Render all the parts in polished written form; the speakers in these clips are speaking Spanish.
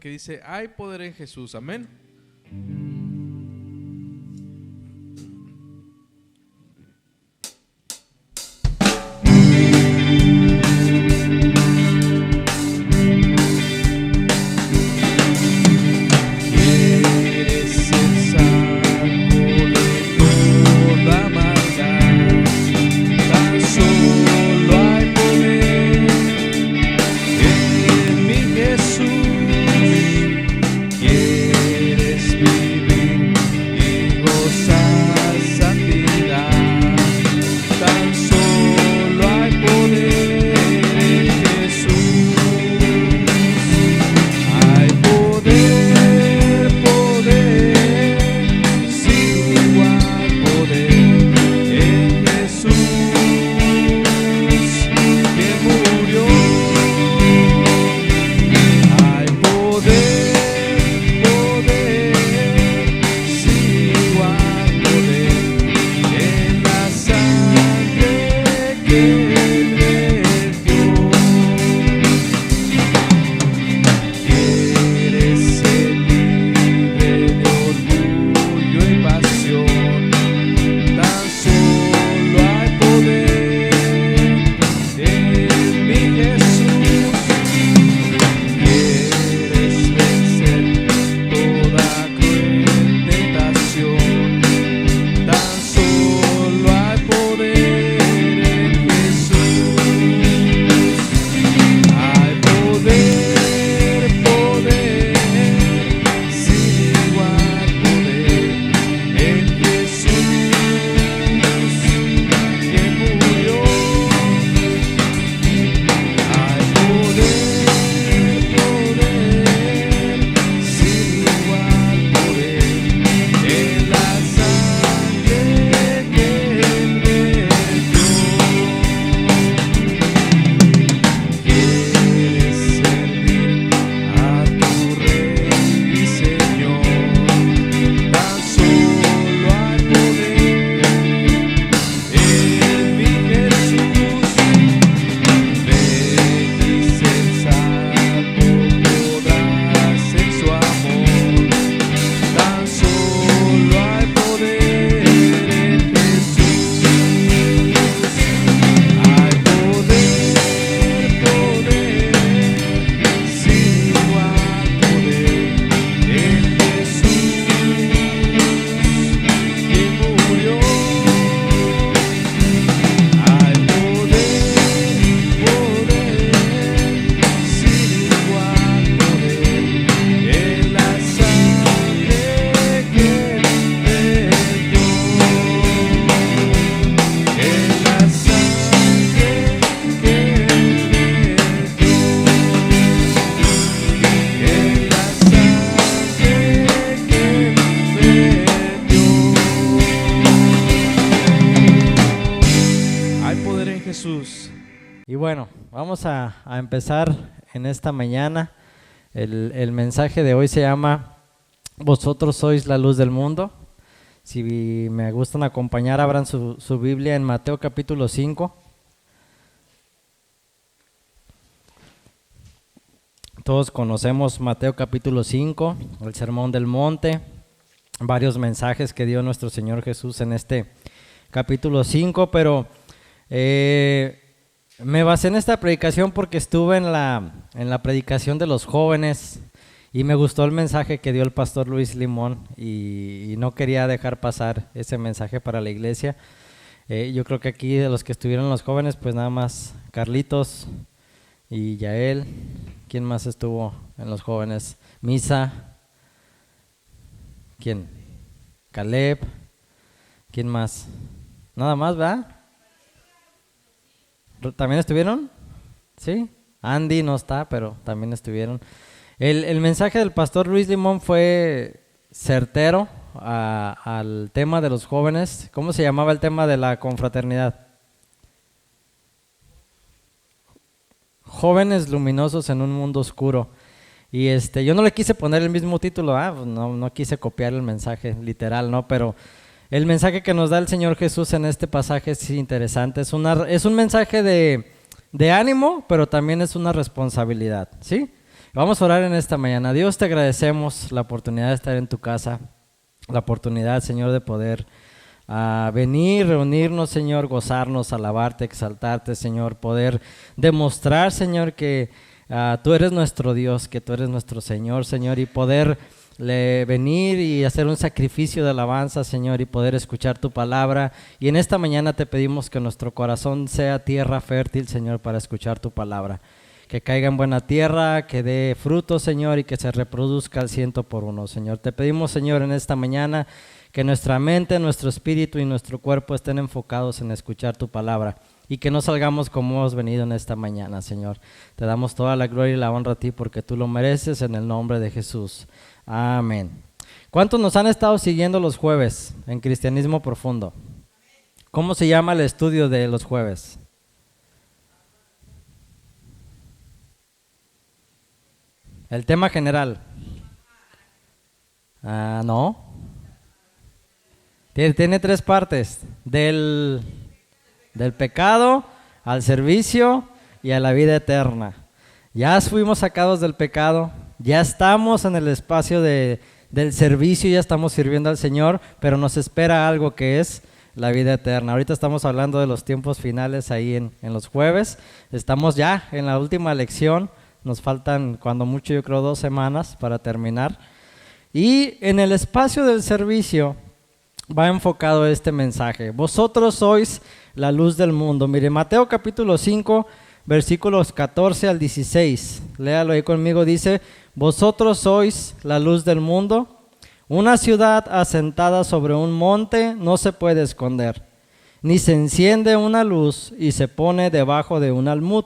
que dice: hay poder en Jesús. Amén. Y bueno, vamos a empezar en esta mañana. El mensaje de hoy se llama Vosotros sois la luz del mundo. Si me gustan acompañar, abran su Biblia en Mateo capítulo 5. Todos conocemos Mateo capítulo 5, el Sermón del Monte, varios mensajes que dio nuestro Señor Jesús en este capítulo 5, pero me basé en esta predicación porque estuve en la predicación de los jóvenes y me gustó el mensaje que dio el pastor Luis Limón y no quería dejar pasar ese mensaje para la iglesia. Yo creo que aquí de los que estuvieron los jóvenes, pues nada más Carlitos y Yael. ¿Quién más estuvo en los jóvenes? Misa. ¿Quién? Caleb. ¿Quién más? Nada más, ¿verdad? ¿También estuvieron? ¿Sí? Andy no está, pero también estuvieron. El mensaje del pastor Luis Limón fue certero al tema de los jóvenes. ¿Cómo se llamaba el tema de la confraternidad? Jóvenes luminosos en un mundo oscuro. Y yo no le quise poner el mismo título, pues no quise copiar el mensaje literal, ¿no? Pero el mensaje que nos da el Señor Jesús en este pasaje es interesante. Es un mensaje de ánimo, pero también es una responsabilidad, ¿sí? Vamos a orar en esta mañana. Dios, te agradecemos la oportunidad de estar en tu casa, la oportunidad, Señor, de poder venir, reunirnos, Señor, gozarnos, alabarte, exaltarte, Señor, poder demostrar, Señor, que tú eres nuestro Dios, que tú eres nuestro Señor, Señor, y poder venir y hacer un sacrificio de alabanza, Señor, y poder escuchar tu palabra. Y en esta mañana te pedimos que nuestro corazón sea tierra fértil, Señor, para escuchar tu palabra. Que caiga en buena tierra, que dé fruto, Señor, y que se reproduzca al 100%, Señor. Te pedimos, Señor, en esta mañana que nuestra mente, nuestro espíritu y nuestro cuerpo estén enfocados en escuchar tu palabra y que no salgamos como hemos venido en esta mañana, Señor. Te damos toda la gloria y la honra a ti porque tú lo mereces, en el nombre de Jesús. Amén. ¿Cuántos nos han estado siguiendo los jueves en Cristianismo Profundo? ¿Cómo se llama el estudio de los jueves? El tema general. No. Tiene tres partes. Del pecado al servicio y a la vida eterna. Ya fuimos sacados del pecado. Ya estamos en el espacio del servicio. Ya estamos sirviendo al Señor. Pero nos espera algo que es la vida eterna. Ahorita estamos hablando de los tiempos finales ahí en los jueves. Estamos ya en la última lección. Nos faltan, cuando mucho, yo creo 2 semanas para terminar. Y en el espacio del servicio va enfocado este mensaje. Vosotros sois la luz del mundo. Mire, Mateo capítulo 5, versículos 14 al 16. Léalo ahí conmigo. Dice: vosotros sois la luz del mundo. Una ciudad asentada sobre un monte no se puede esconder. Ni se enciende una luz y se pone debajo de un almud,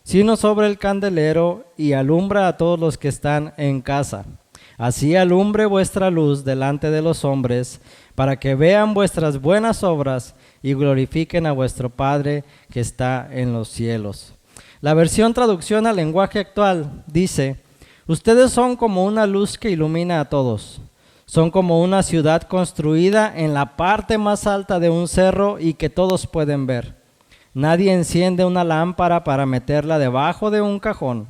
sino sobre el candelero y alumbra a todos los que están en casa. Así alumbre vuestra luz delante de los hombres, para que vean vuestras buenas obras y glorifiquen a vuestro Padre que está en los cielos. La versión traducción al lenguaje actual dice: ustedes son como una luz que ilumina a todos. Son como una ciudad construida en la parte más alta de un cerro y que todos pueden ver. Nadie enciende una lámpara para meterla debajo de un cajón.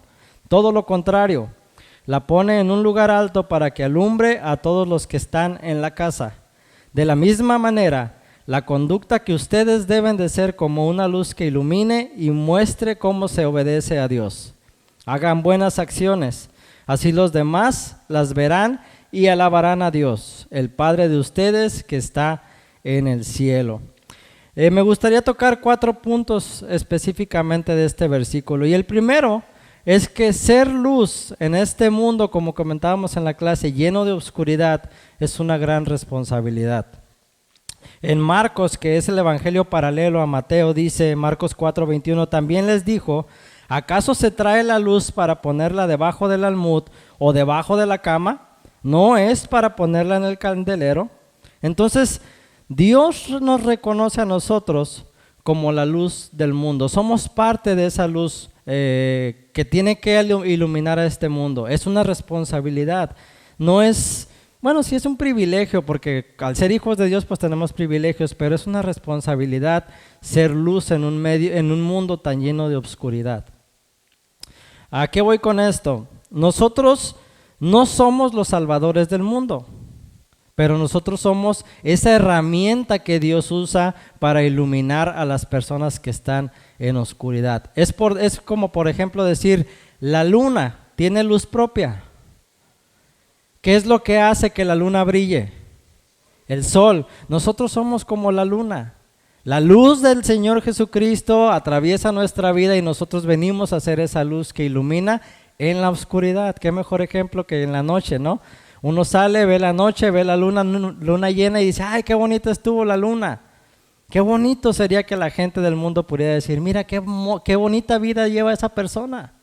Todo lo contrario, la pone en un lugar alto para que alumbre a todos los que están en la casa. De la misma manera, la conducta que ustedes deben de ser como una luz que ilumine y muestre cómo se obedece a Dios. Hagan buenas acciones, así los demás las verán y alabarán a Dios, el Padre de ustedes que está en el cielo. Me gustaría tocar 4 puntos específicamente de este versículo. Y el primero es que ser luz en este mundo, como comentábamos en la clase, lleno de oscuridad, es una gran responsabilidad. En Marcos, que es el evangelio paralelo a Mateo, dice Marcos 4:21, también les dijo: ¿acaso se trae la luz para ponerla debajo del almud o debajo de la cama? ¿No es para ponerla en el candelero? Entonces, Dios nos reconoce a nosotros como la luz del mundo. Somos parte de esa luz que tiene que iluminar a este mundo. Es una responsabilidad. No es, bueno, sí es un privilegio, porque al ser hijos de Dios pues tenemos privilegios, pero es una responsabilidad ser luz en un mundo tan lleno de oscuridad. ¿A qué voy con esto? Nosotros no somos los salvadores del mundo, pero nosotros somos esa herramienta que Dios usa para iluminar a las personas que están en oscuridad. Es como, por ejemplo, decir, la luna tiene luz propia. ¿Qué es lo que hace que la luna brille? El sol. Nosotros somos como la luna. La luz del Señor Jesucristo atraviesa nuestra vida y nosotros venimos a ser esa luz que ilumina en la oscuridad. Qué mejor ejemplo que en la noche, ¿no? Uno sale, ve la noche, ve la luna llena y dice: ¡ay, qué bonita estuvo la luna! Qué bonito sería que la gente del mundo pudiera decir: mira, qué bonita vida lleva esa persona.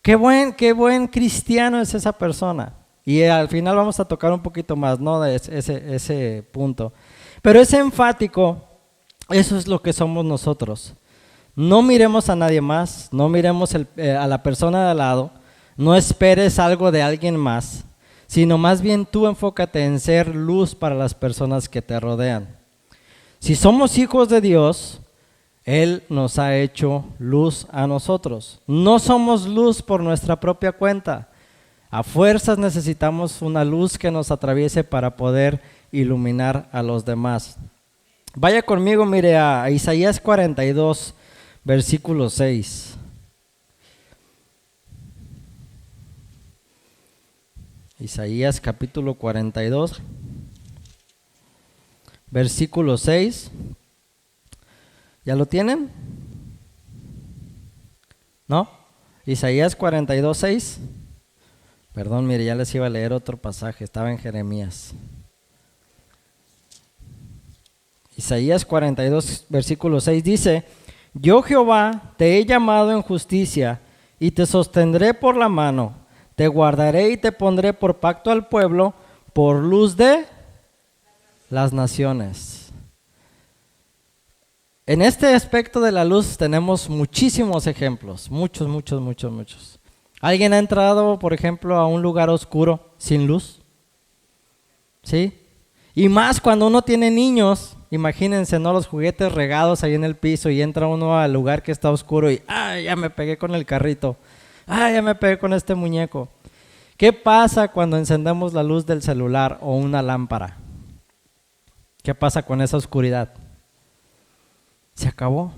Qué buen cristiano es esa persona. Y al final vamos a tocar un poquito más, ¿no? De ese punto. Pero es enfático, eso es lo que somos nosotros. No miremos a nadie más, no miremos a la persona de al lado, no esperes algo de alguien más, sino más bien tú enfócate en ser luz para las personas que te rodean. Si somos hijos de Dios, Él nos ha hecho luz a nosotros. No somos luz por nuestra propia cuenta. A fuerzas necesitamos una luz que nos atraviese para poder iluminar a los demás. Vaya conmigo, mire, a Isaías 42, versículo 6. Isaías capítulo 42, versículo 6. ¿Ya lo tienen? ¿No? Isaías 42, 6. Perdón, mire, ya les iba a leer otro pasaje, estaba en Jeremías. Isaías 42, versículo 6 dice: Yo Jehová te he llamado en justicia y te sostendré por la mano, te guardaré y te pondré por pacto al pueblo, por luz de las naciones. En este aspecto de la luz tenemos muchísimos ejemplos, muchos. ¿Alguien ha entrado, por ejemplo, a un lugar oscuro sin luz? ¿Sí? Y más cuando uno tiene niños, imagínense, ¿no? Los juguetes regados ahí en el piso y entra uno al lugar que está oscuro y ¡ay, ya me pegué con el carrito! ¡Ay, ya me pegué con este muñeco! ¿Qué pasa cuando encendemos la luz del celular o una lámpara? ¿Qué pasa con esa oscuridad? Se acabó.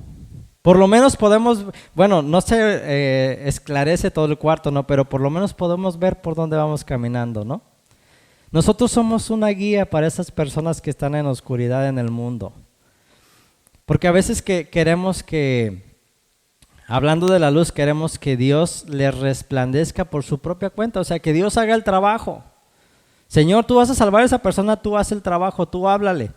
Por lo menos podemos, bueno, no se esclarece todo el cuarto, ¿no? Pero por lo menos podemos ver por dónde vamos caminando, ¿no? Nosotros somos una guía para esas personas que están en oscuridad en el mundo. Porque a veces queremos que, hablando de la luz, queremos que Dios les resplandezca por su propia cuenta, o sea, que Dios haga el trabajo. Señor, tú vas a salvar a esa persona, tú haz el trabajo, tú háblale.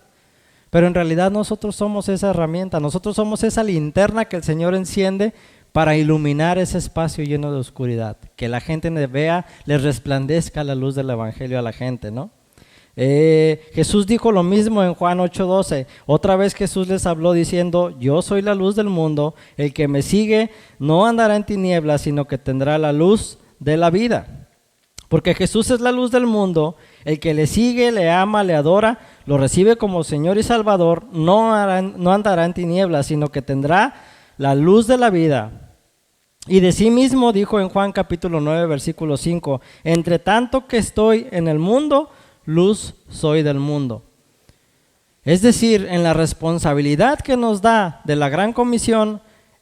Pero en realidad nosotros somos esa herramienta, nosotros somos esa linterna que el Señor enciende para iluminar ese espacio lleno de oscuridad, que la gente vea, les resplandezca la luz del Evangelio a la gente, ¿no? Jesús dijo lo mismo en Juan 8:12. Otra vez Jesús les habló diciendo: Yo soy la luz del mundo, el que me sigue no andará en tinieblas, sino que tendrá la luz de la vida. Porque Jesús es la luz del mundo, el que le sigue, le ama, le adora, lo recibe como Señor y Salvador, no andará en tinieblas, sino que tendrá la luz de la vida. Y de sí mismo dijo en Juan capítulo 9, versículo 5, entre tanto que estoy en el mundo, luz soy del mundo. Es decir, en la responsabilidad que nos da de la gran comisión,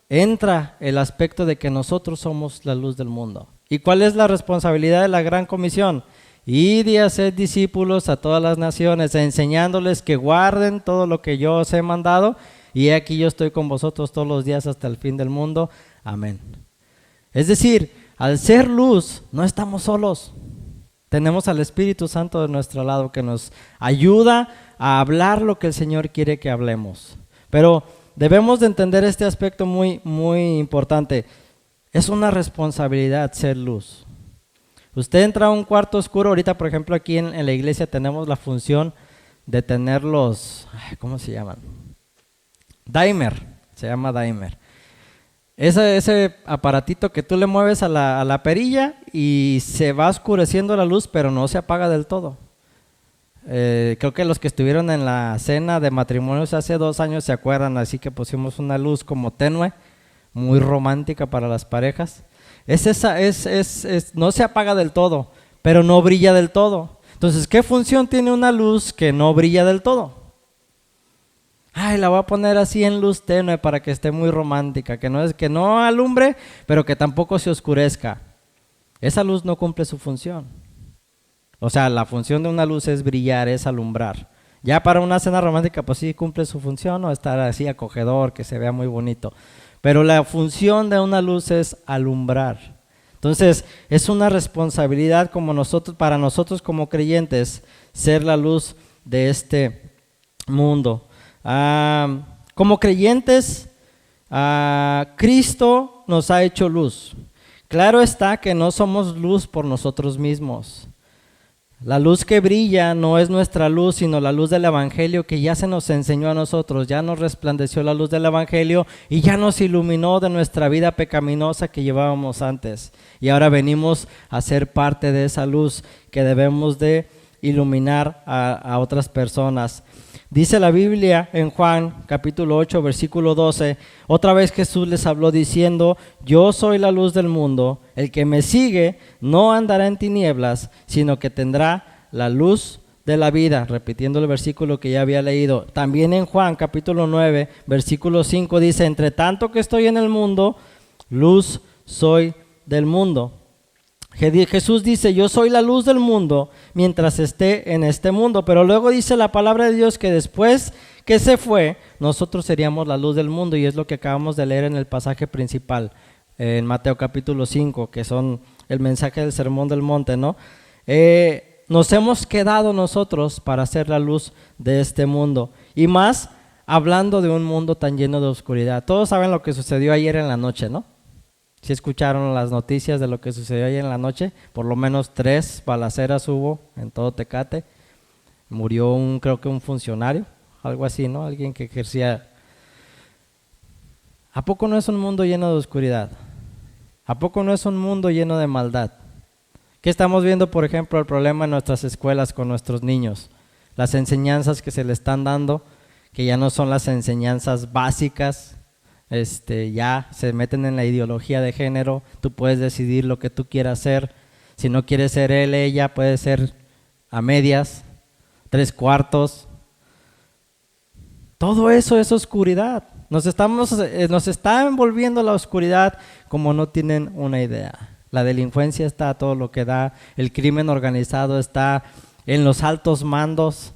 entra el aspecto de que nosotros somos la luz del mundo. ¿Y cuál es la responsabilidad de la gran comisión? Id y haced discípulos a todas las naciones, enseñándoles que guarden todo lo que yo os he mandado, y he aquí yo estoy con vosotros todos los días hasta el fin del mundo. Amén. Es decir, al ser luz, no estamos solos. Tenemos al Espíritu Santo de nuestro lado que nos ayuda a hablar lo que el Señor quiere que hablemos. Pero debemos de entender este aspecto muy importante. Es una responsabilidad ser luz. Usted entra a un cuarto oscuro, ahorita por ejemplo aquí en la iglesia tenemos la función de tener los, ¿cómo se llaman? Dimer, se llama dimer. Ese aparatito que tú le mueves a la perilla y se va oscureciendo la luz, pero no se apaga del todo. Creo que los que estuvieron en la cena de matrimonios hace 2 años se acuerdan, así que pusimos una luz como tenue, muy romántica para las parejas. No se apaga del todo, pero no brilla del todo. Entonces, ¿qué función tiene una luz que no brilla del todo? La voy a poner así en luz tenue para que esté muy romántica, que no alumbre, pero que tampoco se oscurezca. Esa luz no cumple su función. O sea, la función de una luz es brillar, es alumbrar. Ya para una cena romántica, pues sí cumple su función, o estar así acogedor, que se vea muy bonito. Pero la función de una luz es alumbrar. Entonces, es una responsabilidad para nosotros como creyentes, ser la luz de este mundo. Como creyentes, Cristo nos ha hecho luz. Claro está que no somos luz por nosotros mismos. La luz que brilla no es nuestra luz, sino la luz del Evangelio que ya se nos enseñó a nosotros, ya nos resplandeció la luz del Evangelio y ya nos iluminó de nuestra vida pecaminosa que llevábamos antes. Y ahora venimos a ser parte de esa luz que debemos de iluminar a otras personas. Dice la Biblia en Juan capítulo 8, versículo 12, otra vez Jesús les habló diciendo, yo soy la luz del mundo, el que me sigue no andará en tinieblas, sino que tendrá la luz de la vida, repitiendo el versículo que ya había leído. También en Juan capítulo 9, versículo 5 dice, entre tanto que estoy en el mundo, luz soy del mundo. Jesús dice, yo soy la luz del mundo mientras esté en este mundo, pero luego dice la palabra de Dios que después que se fue, nosotros seríamos la luz del mundo, y es lo que acabamos de leer en el pasaje principal, en Mateo capítulo 5, que son el mensaje del Sermón del Monte, ¿no? Nos hemos quedado nosotros para ser la luz de este mundo, y más hablando de un mundo tan lleno de oscuridad. Todos saben lo que sucedió ayer en la noche, ¿no? Si escucharon las noticias de lo que sucedió ayer en la noche, por lo menos 3 balaceras hubo en todo Tecate. Murió creo que un funcionario, algo así, ¿no? Alguien que ejercía. ¿A poco no es un mundo lleno de oscuridad? ¿A poco no es un mundo lleno de maldad? ¿Qué estamos viendo, por ejemplo, el problema en nuestras escuelas con nuestros niños? Las enseñanzas que se le están dando, que ya no son las enseñanzas básicas, ya se meten en la ideología de género. Tú puedes decidir lo que tú quieras ser. Si no quieres ser él, ella, puede ser a medias, 3/4. Todo eso es oscuridad. Nos está envolviendo la oscuridad como no tienen una idea. La delincuencia está a todo lo que da, el crimen organizado está en los altos mandos,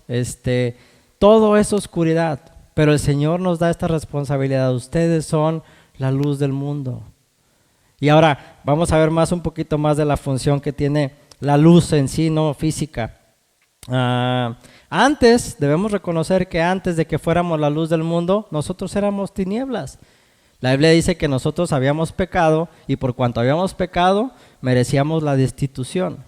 todo es oscuridad. Pero el Señor nos da esta responsabilidad. Ustedes son la luz del mundo. Y ahora vamos a ver un poquito más de la función que tiene la luz en sí, no física. Debemos reconocer que antes de que fuéramos la luz del mundo, nosotros éramos tinieblas. La Biblia dice que nosotros habíamos pecado, y por cuanto habíamos pecado, merecíamos la destitución.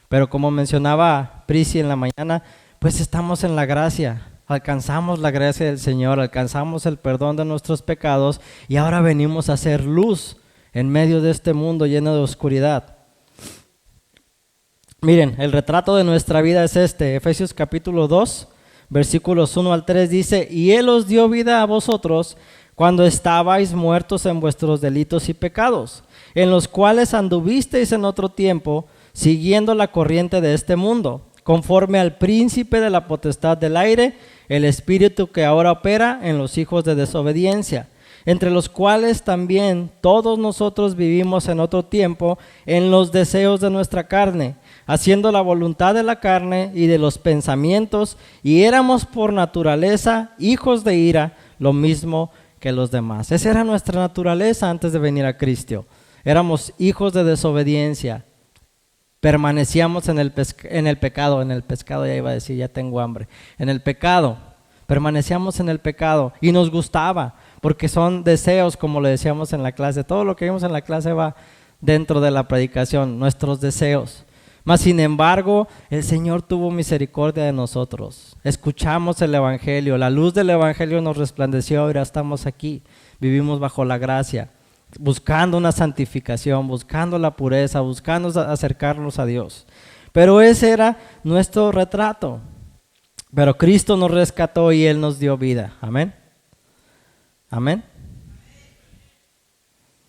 Pero como mencionaba Prisi en la mañana, pues estamos en la gracia. Alcanzamos la gracia del Señor, alcanzamos el perdón de nuestros pecados, y ahora venimos a hacer luz en medio de este mundo lleno de oscuridad. Miren, el retrato de nuestra vida es Efesios capítulo 2, versículos 1 al 3 dice, y Él os dio vida a vosotros cuando estabais muertos en vuestros delitos y pecados, en los cuales anduvisteis en otro tiempo, siguiendo la corriente de este mundo, conforme al príncipe de la potestad del aire, el espíritu que ahora opera en los hijos de desobediencia, entre los cuales también todos nosotros vivimos en otro tiempo en los deseos de nuestra carne, haciendo la voluntad de la carne y de los pensamientos, y éramos por naturaleza hijos de ira, lo mismo que los demás. Esa era nuestra naturaleza antes de venir a Cristo. Éramos hijos de desobediencia. Permanecíamos en el pecado, ya iba a decir, ya tengo hambre. En el pecado, permanecíamos en el pecado y nos gustaba, porque son deseos, como le decíamos en la clase. Todo lo que vimos en la clase va dentro de la predicación, nuestros deseos. Mas sin embargo, el Señor tuvo misericordia de nosotros. Escuchamos el Evangelio, la luz del Evangelio nos resplandeció, ahora estamos aquí, vivimos bajo la gracia, buscando una santificación, buscando la pureza, buscando acercarnos a Dios. Pero ese era nuestro retrato. Pero Cristo nos rescató y Él nos dio vida. Amén. Amén.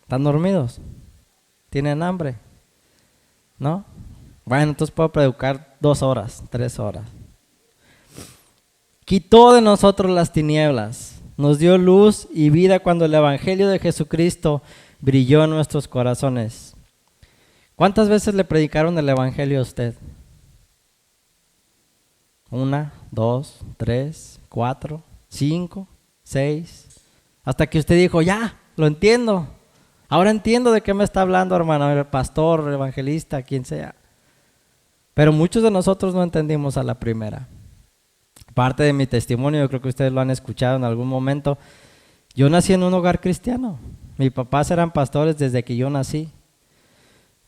¿Están dormidos? ¿Tienen hambre? ¿No? Bueno, entonces puedo predicar 2 horas, 3 horas. Quitó de nosotros las tinieblas. Nos dio luz y vida cuando el Evangelio de Jesucristo brilló en nuestros corazones. ¿Cuántas veces le predicaron el Evangelio a usted? 1, 2, 3, 4, 5, 6. Hasta que usted dijo, ya, lo entiendo. Ahora entiendo de qué me está hablando, hermano, el pastor, el evangelista, quien sea. Pero muchos de nosotros no entendimos a la primera. Parte de mi testimonio, yo creo que ustedes lo han escuchado en algún momento. Yo nací en un hogar cristiano. Mis papás eran pastores desde que yo nací.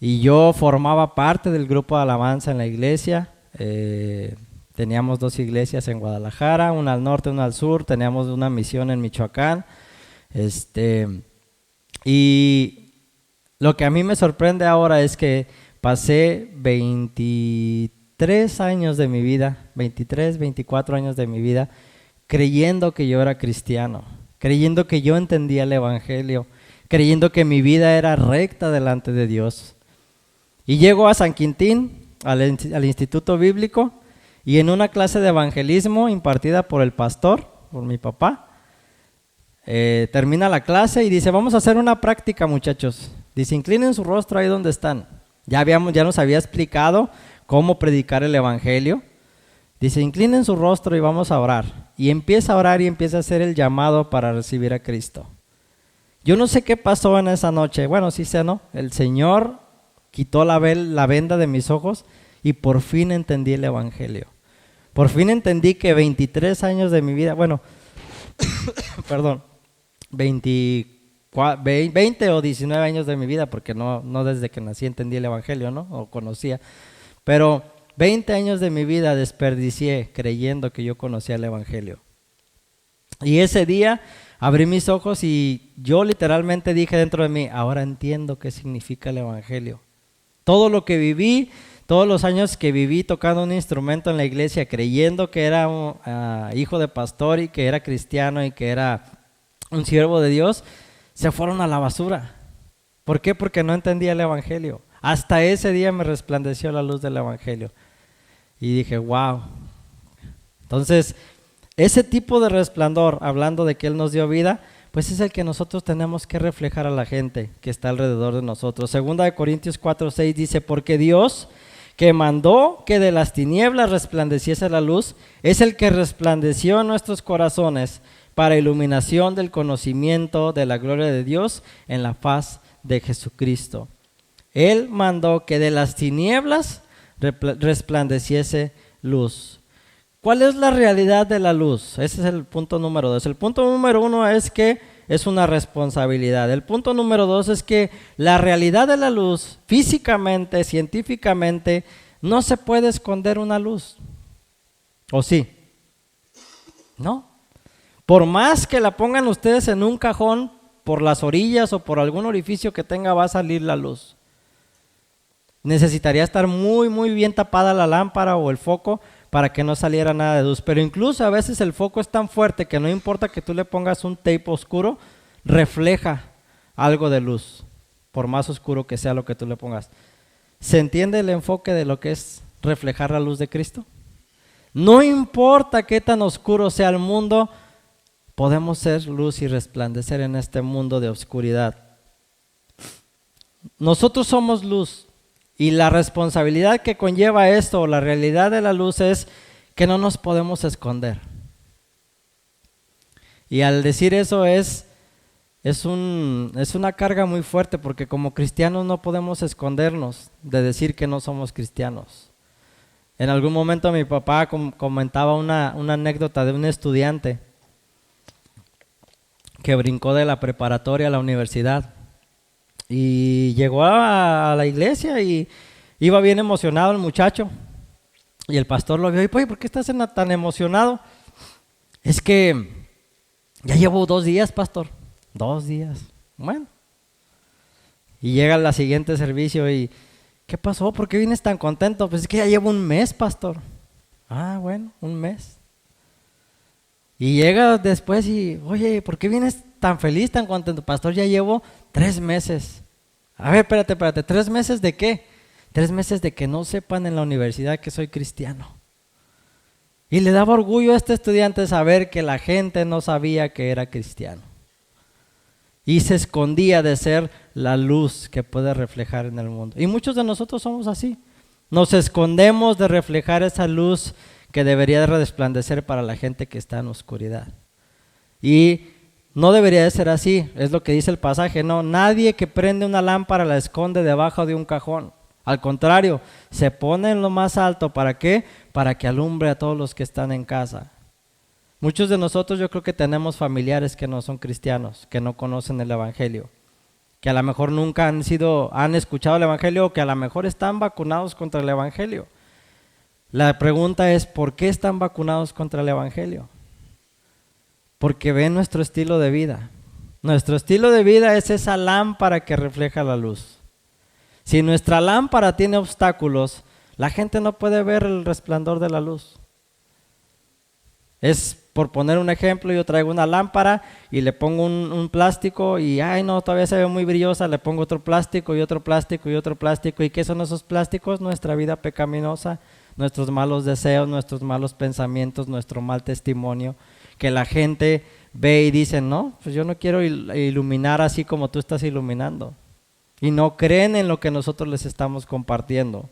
Y yo formaba parte del grupo de alabanza en la iglesia. Teníamos 2 iglesias en Guadalajara, una al norte, una al sur. Teníamos una misión en Michoacán. Y lo que a mí me sorprende ahora es que pasé 23 años de mi vida, 23, 24 años de mi vida creyendo que yo era cristiano, creyendo que yo entendía el Evangelio, creyendo que mi vida era recta delante de Dios. Y llego a San Quintín, al Instituto Bíblico, y en una clase de evangelismo impartida por el pastor, por mi papá, termina la clase y dice, vamos a hacer una práctica, muchachos. Dice, inclinen su rostro ahí donde están. Ya nos había explicado cómo predicar el Evangelio. Dice, inclinen su rostro y vamos a orar. Y empieza a orar y empieza a hacer el llamado para recibir a Cristo. Yo no sé qué pasó en esa noche. Bueno, sí sé, ¿no? El Señor quitó la venda de mis ojos y por fin entendí el Evangelio. Por fin entendí que 23 años de mi vida, bueno, perdón, 20 o 19 años de mi vida, porque no desde que nací entendí el Evangelio, ¿no? O conocía, pero 20 años de mi vida desperdicié creyendo que yo conocía el Evangelio. Y ese día abrí mis ojos y yo literalmente dije dentro de mí, ahora entiendo qué significa el Evangelio. Todo lo que viví, todos los años que viví tocando un instrumento en la iglesia, creyendo que era un hijo de pastor y que era cristiano y que era un siervo de Dios, se fueron a la basura. ¿Por qué? Porque no entendía el Evangelio. Hasta ese día me resplandeció la luz del Evangelio. Y dije, wow. Entonces, ese tipo de resplandor, hablando de que Él nos dio vida, pues es el que nosotros tenemos que reflejar a la gente que está alrededor de nosotros. Segunda de Corintios 4:6 dice, porque Dios, que mandó que de las tinieblas resplandeciese la luz, es el que resplandeció en nuestros corazones para iluminación del conocimiento de la gloria de Dios en la faz de Jesucristo. Él mandó que de las tinieblas resplandeciese luz. ¿Cuál es la realidad de la luz? Ese es el punto número 2. El punto número 1 es que es una responsabilidad. El punto número 2 es que la realidad de la luz, físicamente, científicamente, no se puede esconder una luz. ¿O sí? No. Por más que la pongan ustedes en un cajón, por las orillas o por algún orificio que tenga, va a salir la luz. Necesitaría estar muy, muy bien tapada la lámpara o el foco para que no saliera nada de luz. Pero incluso a veces el foco es tan fuerte que no importa que tú le pongas un tape oscuro, refleja algo de luz, por más oscuro que sea lo que tú le pongas. ¿Se entiende el enfoque de lo que es reflejar la luz de Cristo? No importa qué tan oscuro sea el mundo, podemos ser luz y resplandecer en este mundo de oscuridad. Nosotros somos luz. Y la responsabilidad que conlleva esto, la realidad de la luz, es que no nos podemos esconder. Y al decir eso es una carga muy fuerte, porque como cristianos no podemos escondernos de decir que no somos cristianos. En algún momento mi papá comentaba una anécdota de un estudiante que brincó de la preparatoria a la universidad. Y llegó a la iglesia y iba bien emocionado el muchacho. Y el pastor lo vio y, oye, ¿por qué estás tan emocionado? Es que ya llevo 2 días, pastor. 2 días. Bueno. Y llega al siguiente servicio y, ¿qué pasó? ¿Por qué vienes tan contento? Pues es que ya llevo 1 mes, pastor. Ah, bueno, 1 mes. Y llega después y, oye, ¿por qué vienes tan feliz, tan contento? Pastor, ya llevo 3 meses. A ver, espérate, ¿3 meses de qué? 3 meses de que no sepan en la universidad que soy cristiano. Y le daba orgullo a este estudiante saber que la gente no sabía que era cristiano. Y se escondía de ser la luz que puede reflejar en el mundo. Y muchos de nosotros somos así. Nos escondemos de reflejar esa luz que debería de resplandecer para la gente que está en oscuridad. Y no debería de ser así, es lo que dice el pasaje, no, nadie que prende una lámpara la esconde debajo de un cajón. Al contrario, se pone en lo más alto, ¿para qué? Para que alumbre a todos los que están en casa. Muchos de nosotros yo creo que tenemos familiares que no son cristianos, que no conocen el Evangelio, que a lo mejor nunca han escuchado el Evangelio o que a lo mejor están vacunados contra el Evangelio. La pregunta es, ¿por qué están vacunados contra el Evangelio? Porque ven nuestro estilo de vida. Nuestro estilo de vida es esa lámpara que refleja la luz. Si nuestra lámpara tiene obstáculos, la gente no puede ver el resplandor de la luz. Es Por poner un ejemplo, yo traigo una lámpara y le pongo un plástico y, ay no, todavía se ve muy brillosa, le pongo otro plástico y otro plástico y otro plástico. ¿Y qué son esos plásticos? Nuestra vida pecaminosa, nuestros malos deseos, nuestros malos pensamientos, nuestro mal testimonio, que la gente ve y dice, no, pues yo no quiero iluminar así como tú estás iluminando. Y no creen en lo que nosotros les estamos compartiendo.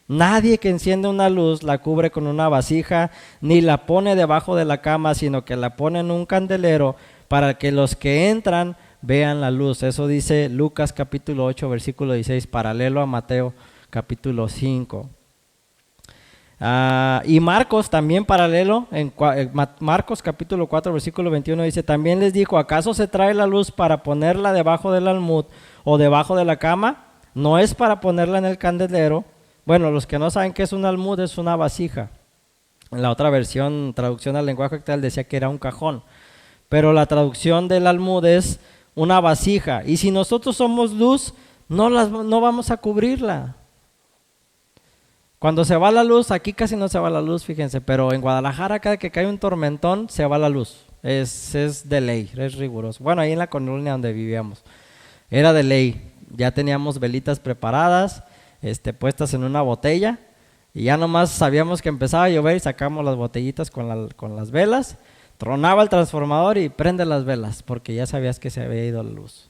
Nadie que enciende una luz la cubre con una vasija, ni la pone debajo de la cama, sino que la pone en un candelero para que los que entran vean la luz. Eso dice Lucas capítulo 8, versículo 16, paralelo a Mateo capítulo 5. Y Marcos también paralelo, en Marcos capítulo 4, versículo 21 dice, también les dijo, ¿acaso se trae la luz para ponerla debajo del almud o debajo de la cama? No es para ponerla en el candelero. Bueno, los que no saben qué es un almud, es una vasija. En la otra versión, traducción al lenguaje actual, decía que era un cajón. Pero la traducción del almud es una vasija. Y si nosotros somos luz, no vamos a cubrirla. Cuando se va la luz, aquí casi no se va la luz, fíjense, pero en Guadalajara cada que cae un tormentón se va la luz. Es de ley, es riguroso. Bueno, ahí en la colonia donde vivíamos, era de ley. Ya teníamos velitas preparadas, puestas en una botella, y ya nomás sabíamos que empezaba a llover y sacamos las botellitas con las velas, tronaba el transformador y prende las velas, porque ya sabías que se había ido la luz.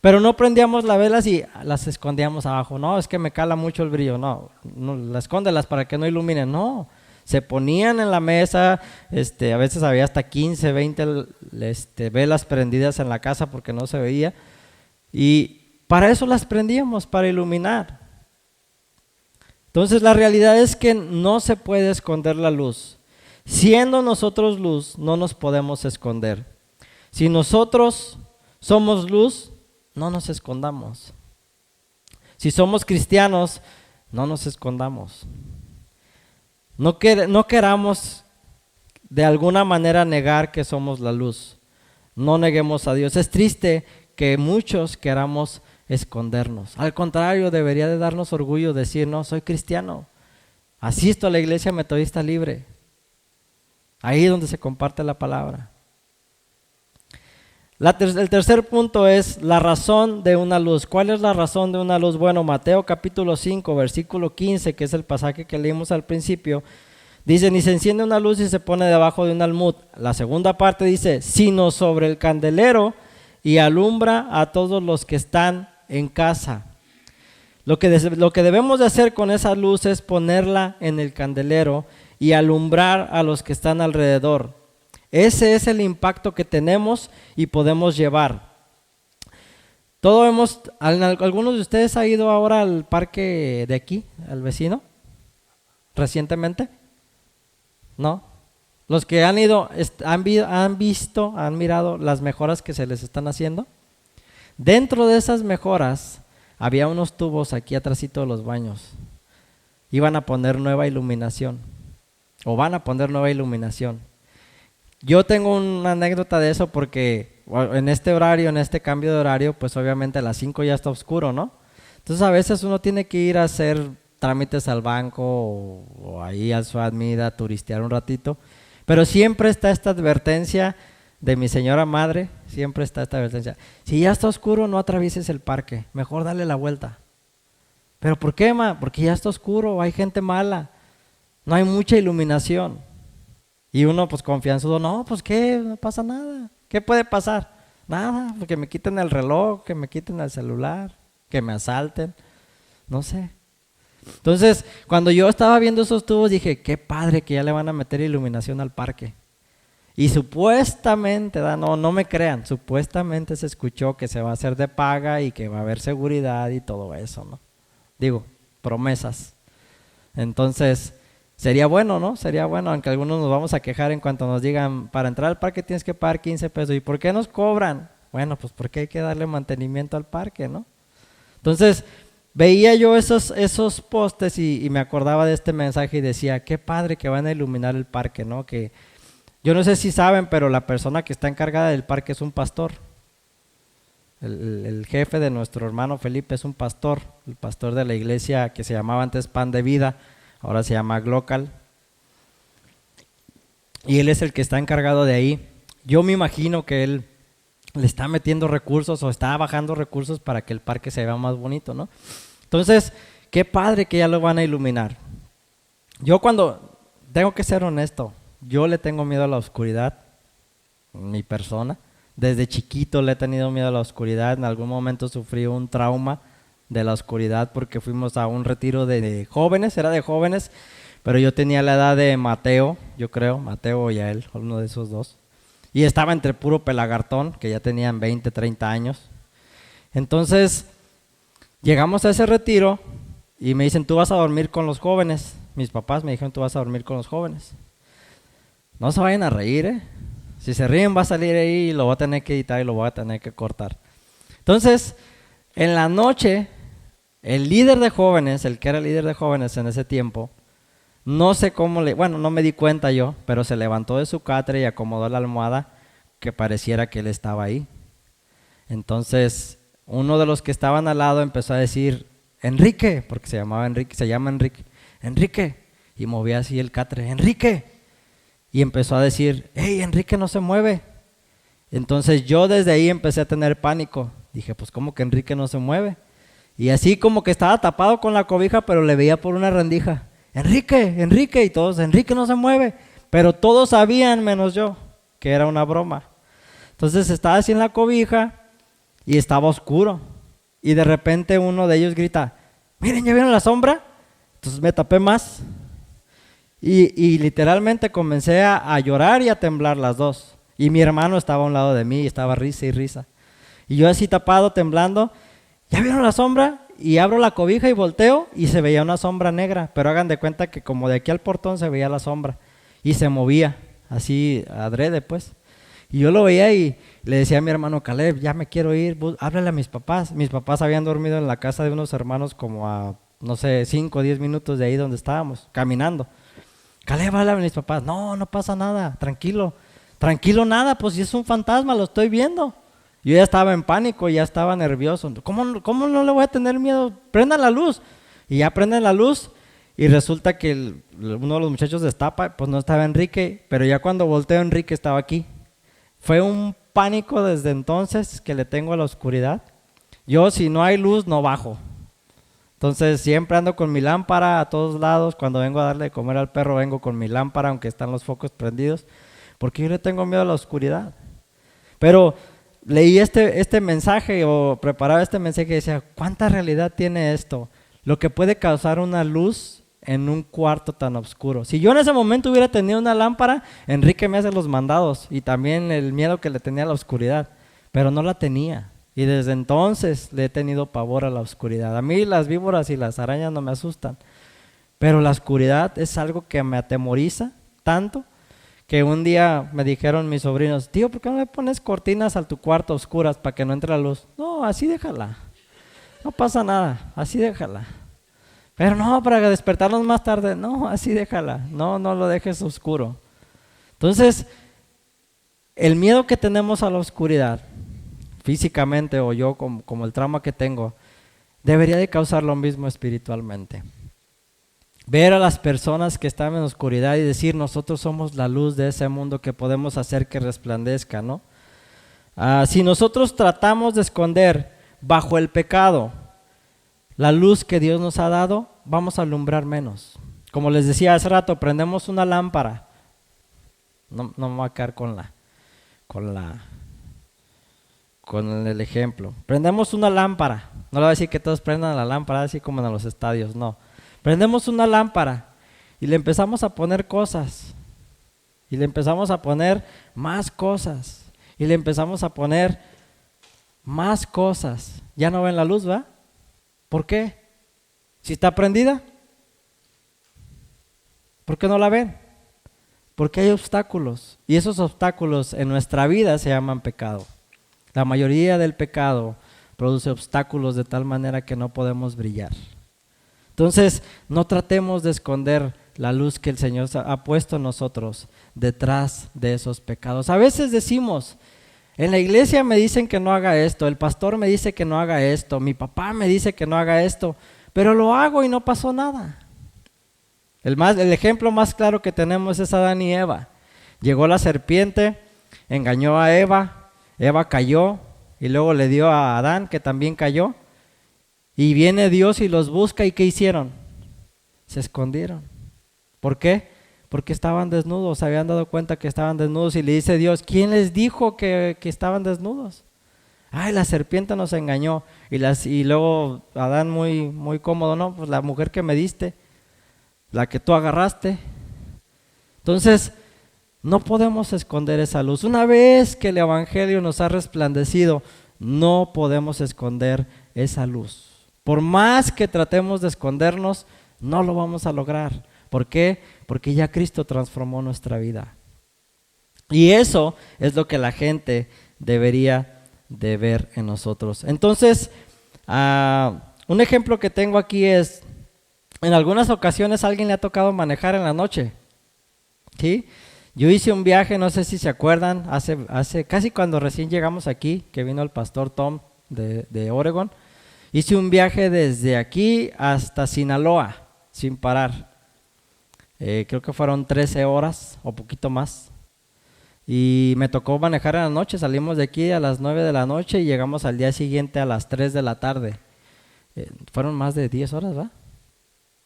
Pero no prendíamos las velas y las escondíamos abajo. No, es que me cala mucho el brillo. No, escóndelas para que no iluminen. No, se ponían en la mesa, a veces había hasta 15, 20 velas prendidas en la casa porque no se veía. Y para eso las prendíamos, para iluminar. Entonces la realidad es que no se puede esconder la luz. Siendo nosotros luz, no nos podemos esconder. Si nosotros somos luz, no nos escondamos. Si somos cristianos, no nos escondamos. No queramos de alguna manera negar que somos la luz. No neguemos a Dios. Es triste que muchos queramos escondernos. Al contrario, debería de darnos orgullo decir, no, soy cristiano. Asisto a la iglesia metodista libre. Ahí es donde se comparte la palabra. El tercer punto es la razón de una luz. ¿Cuál es la razón de una luz? Bueno, Mateo capítulo 5, versículo 15, que es el pasaje que leímos al principio, dice, ni se enciende una luz y se pone debajo de un almud. La segunda parte dice, sino sobre el candelero y alumbra a todos los que están en casa. Lo que debemos de hacer con esa luz es ponerla en el candelero y alumbrar a los que están alrededor. Ese es el impacto que tenemos y podemos llevar. ¿Algunos de ustedes han ido ahora al parque de aquí, al vecino, recientemente? ¿No? Los que han ido, han mirado las mejoras que se les están haciendo. Dentro de esas mejoras, había unos tubos aquí atrásito de los baños. Iban a poner nueva iluminación, o van a poner nueva iluminación. Yo tengo una anécdota de eso porque en este horario, en este cambio de horario, pues obviamente a las 5 ya está oscuro, ¿no? Entonces a veces uno tiene que ir a hacer trámites al banco o ahí al SWATMID a turistear un ratito, pero siempre está esta advertencia de mi señora madre, siempre está esta advertencia. Si ya está oscuro, no atravieses el parque, mejor dale la vuelta. ¿Pero por qué, ma? Porque ya está oscuro, hay gente mala, no hay mucha iluminación. Y uno pues confianzudo, no, pues qué, no pasa nada. ¿Qué puede pasar? Nada, que me quiten el reloj, que me quiten el celular, que me asalten, no sé. Entonces, cuando yo estaba viendo esos tubos dije, qué padre que ya le van a meter iluminación al parque. Y supuestamente, no me crean, supuestamente se escuchó que se va a hacer de paga y que va a haber seguridad y todo eso, ¿no? Digo, promesas. Entonces, sería bueno, ¿no? Sería bueno, aunque algunos nos vamos a quejar en cuanto nos digan, para entrar al parque tienes que pagar 15 pesos. ¿Y por qué nos cobran? Bueno, pues porque hay que darle mantenimiento al parque, ¿no? Entonces, veía yo esos postes y me acordaba de este mensaje y decía, qué padre que van a iluminar el parque, ¿no? Que yo no sé si saben, pero la persona que está encargada del parque es un pastor. El jefe de nuestro hermano Felipe es un pastor, el pastor de la iglesia que se llamaba antes Pan de Vida, ahora se llama Glocal. y él es el que está encargado de ahí. Yo me imagino que él le está metiendo recursos o está bajando recursos para que el parque se vea más bonito, ¿no? Entonces, qué padre que ya lo van a iluminar. Yo tengo que ser honesto, yo le tengo miedo a la oscuridad, mi persona. Desde chiquito le he tenido miedo a la oscuridad, en algún momento sufrí un trauma de la oscuridad porque fuimos a un retiro de jóvenes, era de jóvenes, pero yo tenía la edad de Mateo, yo creo, Mateo o Yael, uno de esos dos. Y estaba entre puro pelagartón, que ya tenían 20, 30 años. Entonces, llegamos a ese retiro y me dicen, tú vas a dormir con los jóvenes. Mis papás me dijeron, tú vas a dormir con los jóvenes. No se vayan a reír, ¿eh? Si se ríen va a salir ahí y lo voy a tener que editar y lo voy a tener que cortar. Entonces, en la noche, el líder de jóvenes, el que era líder de jóvenes en ese tiempo, no sé cómo no me di cuenta yo, pero se levantó de su catre y acomodó la almohada que pareciera que él estaba ahí. Entonces, uno de los que estaban al lado empezó a decir, Enrique, porque se llama Enrique, y movía así el catre, Enrique, y empezó a decir, hey, Enrique no se mueve. Entonces yo desde ahí empecé a tener pánico, dije, pues ¿cómo que Enrique no se mueve? Y así como que estaba tapado con la cobija, pero le veía por una rendija, Enrique, y todos, Enrique no se mueve, pero todos sabían menos yo que era una broma. Entonces estaba así en la cobija y estaba oscuro, y de repente uno de ellos grita, miren, ¿ya vieron la sombra? Entonces me tapé más, y literalmente comencé a llorar y a temblar las dos, y mi hermano estaba a un lado de mí y estaba risa y risa, y yo así tapado, temblando, ¿ya vieron la sombra? Y abro la cobija y volteo y se veía una sombra negra, pero hagan de cuenta que como de aquí al portón se veía la sombra y se movía, así adrede pues. Y yo lo veía y le decía a mi hermano Caleb, ya me quiero ir, háblale a mis papás. Mis papás habían dormido en la casa de unos hermanos como a, no sé, 5 o 10 minutos de ahí donde estábamos, caminando. Caleb, háblale a mis papás. No pasa nada, tranquilo nada, pues si es un fantasma, lo estoy viendo. Yo ya estaba en pánico, ya estaba nervioso. ¿Cómo no le voy a tener miedo? Prendan la luz. Y ya prenden la luz y resulta que uno de los muchachos destapa, pues no estaba Enrique, pero ya cuando volteo Enrique estaba aquí. Fue un pánico desde entonces que le tengo a la oscuridad. Yo si no hay luz no bajo. Entonces siempre ando con mi lámpara a todos lados. Cuando vengo a darle de comer al perro vengo con mi lámpara aunque están los focos prendidos, porque yo le tengo miedo a la oscuridad. Pero leí este mensaje o preparaba este mensaje y decía, ¿cuánta realidad tiene esto? Lo que puede causar una luz en un cuarto tan oscuro. Si yo en ese momento hubiera tenido una lámpara, Enrique me hace los mandados y también el miedo que le tenía a la oscuridad, pero no la tenía. Y desde entonces le he tenido pavor a la oscuridad. A mí las víboras y las arañas no me asustan, pero la oscuridad es algo que me atemoriza tanto que un día me dijeron mis sobrinos, tío, ¿por qué no le pones cortinas a tu cuarto oscuras para que no entre la luz? No, así déjala, no pasa nada, así déjala. Pero no, para despertarnos más tarde, no, así déjala, no lo dejes oscuro. Entonces, el miedo que tenemos a la oscuridad, físicamente o yo como el trauma que tengo, debería de causar lo mismo espiritualmente. Ver a las personas que están en oscuridad y decir, nosotros somos la luz de ese mundo que podemos hacer que resplandezca, ¿no? Si nosotros tratamos de esconder bajo el pecado la luz que Dios nos ha dado, vamos a alumbrar menos. Como les decía hace rato, prendemos una lámpara. No me voy a quedar con el ejemplo. Prendemos una lámpara. No le voy a decir que todos prendan la lámpara así como en los estadios, no. Prendemos una lámpara y le empezamos a poner cosas. Y le empezamos a poner más cosas. Y le empezamos a poner más cosas. Ya no ven la luz, ¿va? ¿Por qué? Si está prendida. ¿Por qué no la ven? Porque hay obstáculos. Y esos obstáculos en nuestra vida se llaman pecado. La mayoría del pecado produce obstáculos de tal manera que no podemos brillar. Entonces, no tratemos de esconder la luz que el Señor ha puesto en nosotros detrás de esos pecados. A veces decimos, en la iglesia me dicen que no haga esto, el pastor me dice que no haga esto, mi papá me dice que no haga esto, pero lo hago y no pasó nada. El ejemplo más claro que tenemos es Adán y Eva. Llegó la serpiente, engañó a Eva, Eva cayó y luego le dio a Adán, que también cayó. Y viene Dios y los busca, ¿y qué hicieron? Se escondieron. ¿Por qué? Porque estaban desnudos, se habían dado cuenta que estaban desnudos y le dice Dios, ¿quién les dijo que estaban desnudos? Ay, la serpiente nos engañó. Y luego Adán muy cómodo, ¿no? Pues la mujer que me diste, la que tú agarraste. Entonces, no podemos esconder esa luz. Una vez que el Evangelio nos ha resplandecido, no podemos esconder esa luz. Por más que tratemos de escondernos, no lo vamos a lograr. ¿Por qué? Porque ya Cristo transformó nuestra vida. Y eso es lo que la gente debería de ver en nosotros. Entonces, un ejemplo que tengo aquí es, en algunas ocasiones a alguien le ha tocado manejar en la noche, ¿sí? Yo hice un viaje, no sé si se acuerdan, hace casi cuando recién llegamos aquí, que vino el pastor Tom de Oregon. Hice un viaje desde aquí hasta Sinaloa, sin parar. Creo que fueron 13 horas o poquito más. Y me tocó manejar en la noche, salimos de aquí a las 9 de la noche y llegamos al día siguiente a las 3 de la tarde. Fueron más de 10 horas, ¿verdad?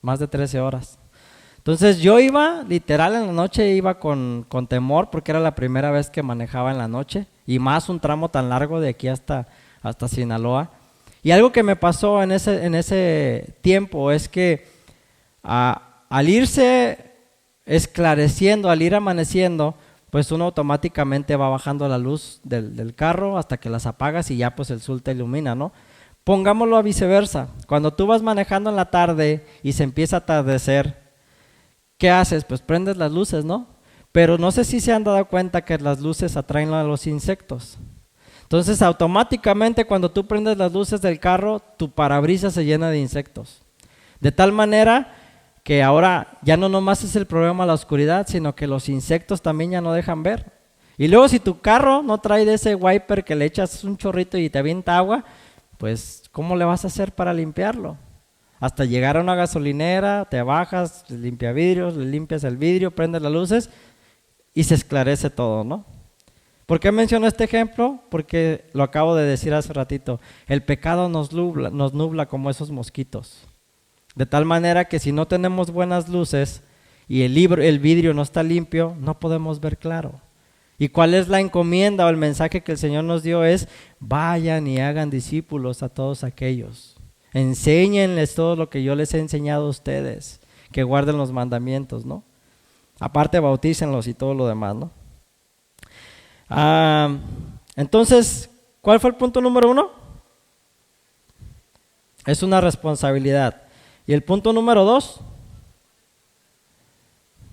Más de 13 horas. Entonces yo iba, literal en la noche iba con temor porque era la primera vez que manejaba en la noche y más un tramo tan largo de aquí hasta Sinaloa. Y algo que me pasó en ese tiempo es que al irse esclareciendo, al ir amaneciendo, pues uno automáticamente va bajando la luz del carro hasta que las apagas y ya pues el sol te ilumina, ¿no? Pongámoslo a viceversa. Cuando tú vas manejando en la tarde y se empieza a atardecer, ¿qué haces? Pues prendes las luces, ¿no? Pero no sé si se han dado cuenta que las luces atraen a los insectos. Entonces automáticamente cuando tú prendes las luces del carro, tu parabrisas se llena de insectos. De tal manera que ahora ya no nomás es el problema la oscuridad, sino que los insectos también ya no dejan ver. Y luego si tu carro no trae de ese wiper que le echas un chorrito y te avienta agua, pues ¿cómo le vas a hacer para limpiarlo? Hasta llegar a una gasolinera, te bajas, limpia vidrios, le limpias el vidrio, prendes las luces y se esclarece todo, ¿no? ¿Por qué menciono este ejemplo? Porque lo acabo de decir hace ratito, el pecado nos nubla como esos mosquitos. De tal manera que si no tenemos buenas luces y el vidrio no está limpio, no podemos ver claro. ¿Y cuál es la encomienda o el mensaje que el Señor nos dio? Es, vayan y hagan discípulos a todos aquellos. Enséñenles todo lo que yo les he enseñado a ustedes, que guarden los mandamientos, ¿no? Aparte bautícenlos y todo lo demás, ¿no? Entonces, ¿cuál fue el punto número 1? Es una responsabilidad. Y el punto número 2,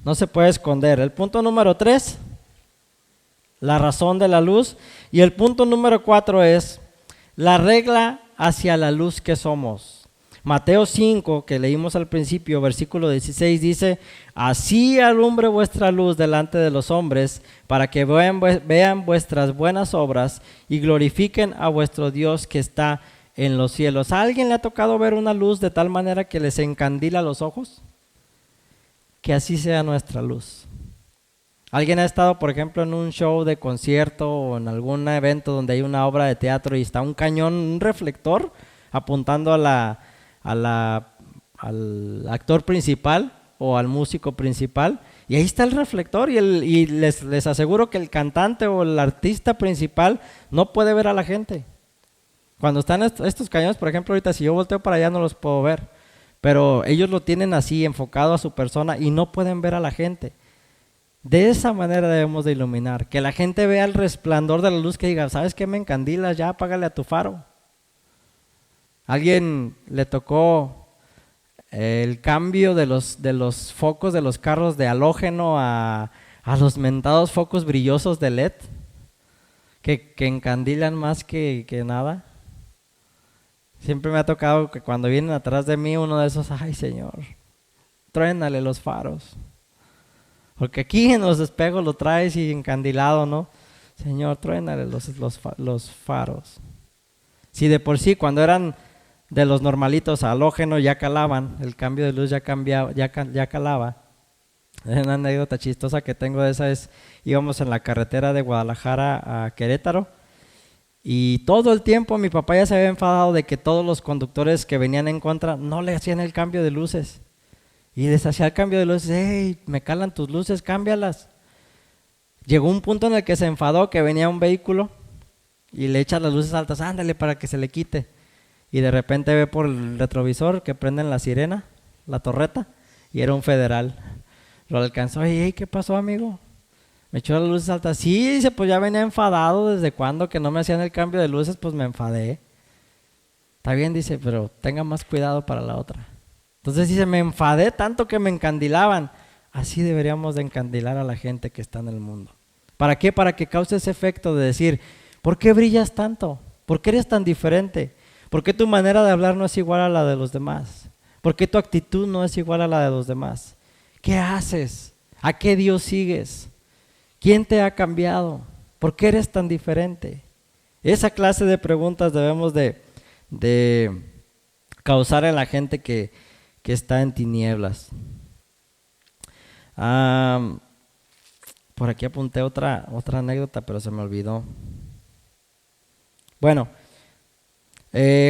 no se puede esconder. El punto número 3, la razón de la luz. Y el punto número 4 es la regla hacia la luz que somos. Mateo 5, que leímos al principio, versículo 16, dice, así alumbre vuestra luz delante de los hombres, para que vean vuestras buenas obras y glorifiquen a vuestro Dios que está en los cielos. ¿A alguien le ha tocado ver una luz de tal manera que les encandila los ojos? Que así sea nuestra luz. ¿Alguien ha estado, por ejemplo, en un show de concierto o en algún evento donde hay una obra de teatro y está un cañón, un reflector apuntando al actor principal o al músico principal? Y ahí está el reflector y les aseguro que el cantante o el artista principal no puede ver a la gente. Cuando están estos cañones, por ejemplo, ahorita si yo volteo para allá no los puedo ver, pero ellos lo tienen así enfocado a su persona y no pueden ver a la gente. De esa manera debemos de iluminar, que la gente vea el resplandor de la luz, que diga, ¿sabes qué? Me encandilas, ya apágale a tu faro. ¿Alguien le tocó el cambio de los focos de los carros de halógeno a los mentados focos brillosos de LED? Que encandilan más que nada. Siempre me ha tocado que cuando vienen atrás de mí uno de esos, ay Señor, truénale los faros. Porque aquí en los espejos lo traes y encandilado, ¿no? Señor, truénale los faros. Si de por sí cuando eran de los normalitos a halógeno ya calaban, el cambio de luz ya calaba. Una anécdota chistosa que tengo de esa es, íbamos en la carretera de Guadalajara a Querétaro y todo el tiempo mi papá ya se había enfadado de que todos los conductores que venían en contra no le hacían el cambio de luces. Y les hacía el cambio de luces, hey, me calan tus luces, cámbialas. Llegó un punto en el que se enfadó que venía un vehículo y le echa las luces altas, ándale para que se le quite. Y de repente ve por el retrovisor que prenden la sirena, la torreta, y era un federal. Lo alcanzó y, hey, ¿qué pasó, amigo? Me echó las luces altas. Sí, dice, pues ya venía enfadado, ¿desde cuando que no me hacían el cambio de luces? Pues me enfadé. Está bien, dice, pero tenga más cuidado para la otra. Entonces dice, me enfadé tanto que me encandilaban. Así deberíamos de encandilar a la gente que está en el mundo. ¿Para qué? Para que cause ese efecto de decir, ¿por qué brillas tanto? ¿Por qué eres tan diferente? ¿Por qué tu manera de hablar no es igual a la de los demás? ¿Por qué tu actitud no es igual a la de los demás? ¿Qué haces? ¿A qué Dios sigues? ¿Quién te ha cambiado? ¿Por qué eres tan diferente? Esa clase de preguntas debemos de causar en la gente que está en tinieblas. Por aquí apunté otra anécdota, pero se me olvidó. Bueno,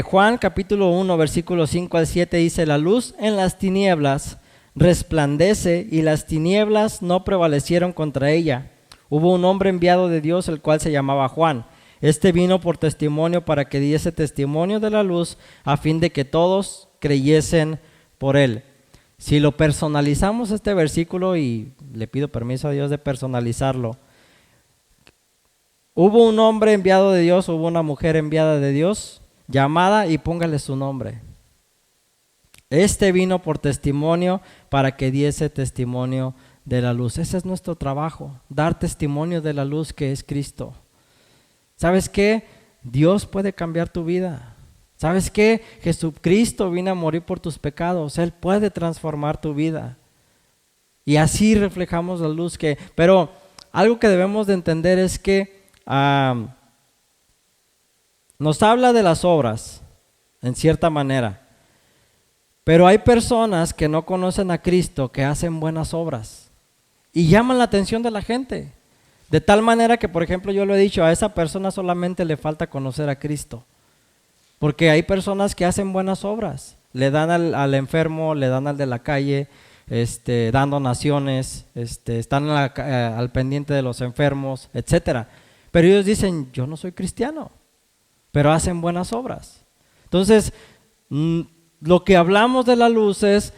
Juan capítulo 1, versículos 5 al 7 dice, la luz en las tinieblas resplandece y las tinieblas no prevalecieron contra ella. Hubo un hombre enviado de Dios, el cual se llamaba Juan. Este vino por testimonio para que diese testimonio de la luz, a fin de que todos creyesen por él. Si lo personalizamos este versículo, y le pido permiso a Dios de personalizarlo, hubo un hombre enviado de Dios, hubo una mujer enviada de Dios, llamada, y póngale su nombre. Este vino por testimonio para que diese testimonio de la luz. Ese es nuestro trabajo, dar testimonio de la luz que es Cristo. ¿Sabes qué? Dios puede cambiar tu vida. ¿Sabes qué? Jesucristo vino a morir por tus pecados. Él puede transformar tu vida. Y así reflejamos la luz pero algo que debemos de entender es que nos habla de las obras, en cierta manera. Pero hay personas que no conocen a Cristo, que hacen buenas obras y llaman la atención de la gente. De tal manera que, por ejemplo, yo lo he dicho, a esa persona solamente le falta conocer a Cristo. Porque hay personas que hacen buenas obras, le dan al enfermo, le dan al de la calle, dan donaciones, están al pendiente de los enfermos, etcétera. Pero ellos dicen, yo no soy cristiano, pero hacen buenas obras. Entonces, lo que hablamos de la luz es,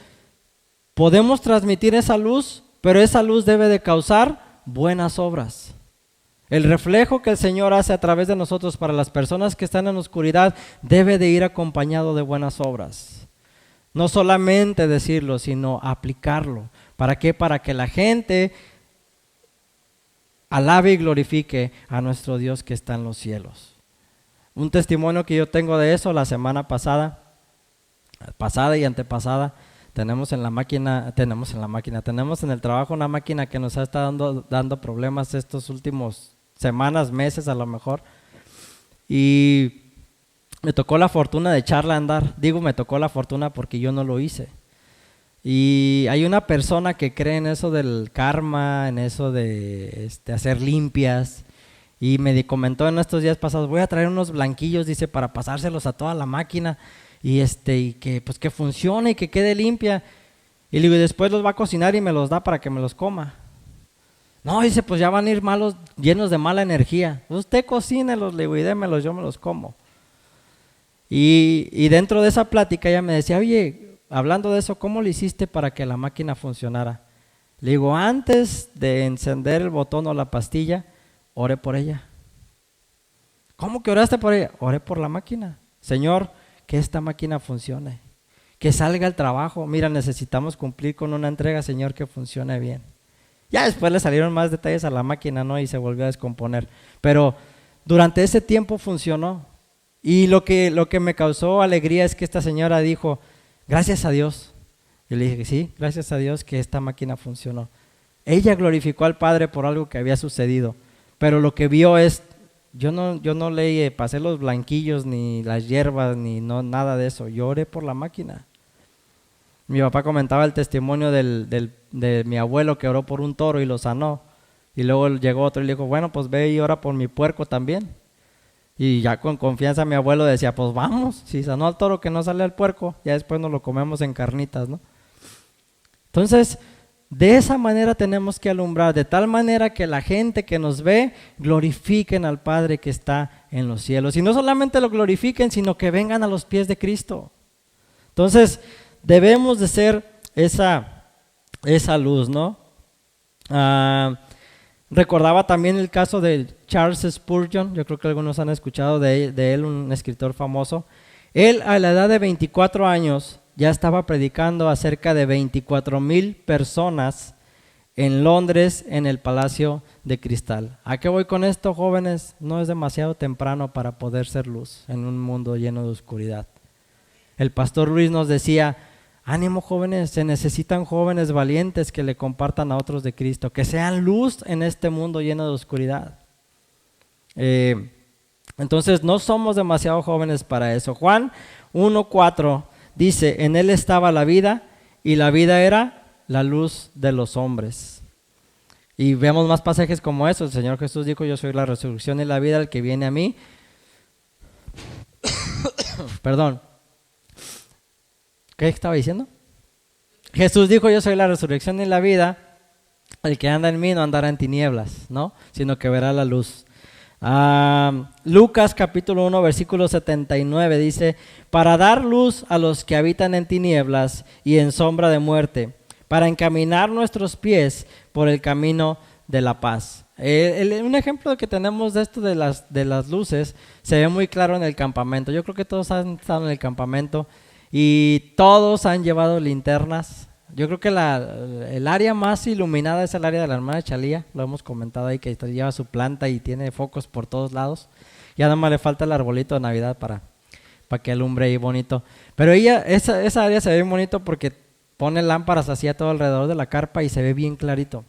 podemos transmitir esa luz, pero esa luz debe de causar buenas obras. El reflejo que el Señor hace a través de nosotros para las personas que están en la oscuridad debe de ir acompañado de buenas obras. No solamente decirlo, sino aplicarlo. ¿Para qué? Para que la gente alabe y glorifique a nuestro Dios que está en los cielos. Un testimonio que yo tengo de eso, la semana pasada y antepasada, tenemos en el trabajo una máquina que nos ha estado dando problemas estos últimos semanas, meses a lo mejor, y me tocó la fortuna de echarla a andar. Digo me tocó la fortuna porque yo no lo hice. Y hay una persona que cree en eso del karma, en eso de hacer limpias, y me comentó en estos días pasados, voy a traer unos blanquillos, dice, para pasárselos a toda la máquina, y que pues que funcione y que quede limpia. Y le digo, y después los va a cocinar y me los da para que me los coma. No, dice, pues ya van a ir malos, llenos de mala energía. Usted cocínelos, le digo, y démelos, yo me los como. Y dentro de esa plática ella me decía, oye, hablando de eso, ¿cómo le hiciste para que la máquina funcionara? Le digo, antes de encender el botón o la pastilla, oré por ella. ¿Cómo que oraste por ella? Oré por la máquina. Señor, que esta máquina funcione, que salga el trabajo. Mira, necesitamos cumplir con una entrega, Señor, que funcione bien. Ya después le salieron más detalles a la máquina, ¿no? Y se volvió a descomponer. Pero durante ese tiempo funcionó. Y lo que me causó alegría es que esta señora dijo, gracias a Dios. Y le dije, sí, gracias a Dios que esta máquina funcionó. Ella glorificó al Padre por algo que había sucedido. Pero lo que vio es, yo no le pasé los blanquillos, ni las hierbas, ni nada de eso. Yo oré por la máquina. Mi papá comentaba el testimonio de mi abuelo que oró por un toro y lo sanó. Y luego llegó otro y le dijo, bueno, pues ve y ora por mi puerco también. Y ya con confianza mi abuelo decía, pues vamos, si sanó al toro que no sale al puerco, ya después nos lo comemos en carnitas, ¿no? Entonces, de esa manera tenemos que alumbrar, de tal manera que la gente que nos ve glorifiquen al Padre que está en los cielos. Y no solamente lo glorifiquen, sino que vengan a los pies de Cristo. Entonces, debemos de ser esa luz, ¿no? Recordaba también el caso de Charles Spurgeon, yo creo que algunos han escuchado de él, un escritor famoso. Él a la edad de 24 años ya estaba predicando a cerca de 24,000 personas en Londres, en el Palacio de Cristal. ¿A qué voy con esto, jóvenes? No es demasiado temprano para poder ser luz en un mundo lleno de oscuridad. El pastor Luis nos decía, ánimo jóvenes, se necesitan jóvenes valientes que le compartan a otros de Cristo, que sean luz en este mundo lleno de oscuridad. Entonces no somos demasiado jóvenes para eso. Juan 1:4 dice, en él estaba la vida y la vida era la luz de los hombres. Y vemos más pasajes como eso. El Señor Jesús dijo, yo soy la resurrección y la vida, el que viene a mí. Perdón. ¿Qué estaba diciendo? Jesús dijo, yo soy la resurrección y la vida, el que anda en mí no andará en tinieblas, ¿no? Sino que verá la luz. Lucas capítulo 1 versículo 79 dice, para dar luz a los que habitan en tinieblas y en sombra de muerte, para encaminar nuestros pies por el camino de la paz. Un ejemplo que tenemos de esto de las luces se ve muy claro en el campamento. Yo creo que todos han estado en el campamento y todos han llevado linternas. Yo creo que el área más iluminada es el área de la hermana Chalía, lo hemos comentado ahí, que lleva su planta y tiene focos por todos lados. Ya nada más le falta el arbolito de Navidad para que alumbre ahí bonito. Pero esa área se ve bien bonito porque pone lámparas así a todo alrededor de la carpa y se ve bien clarito.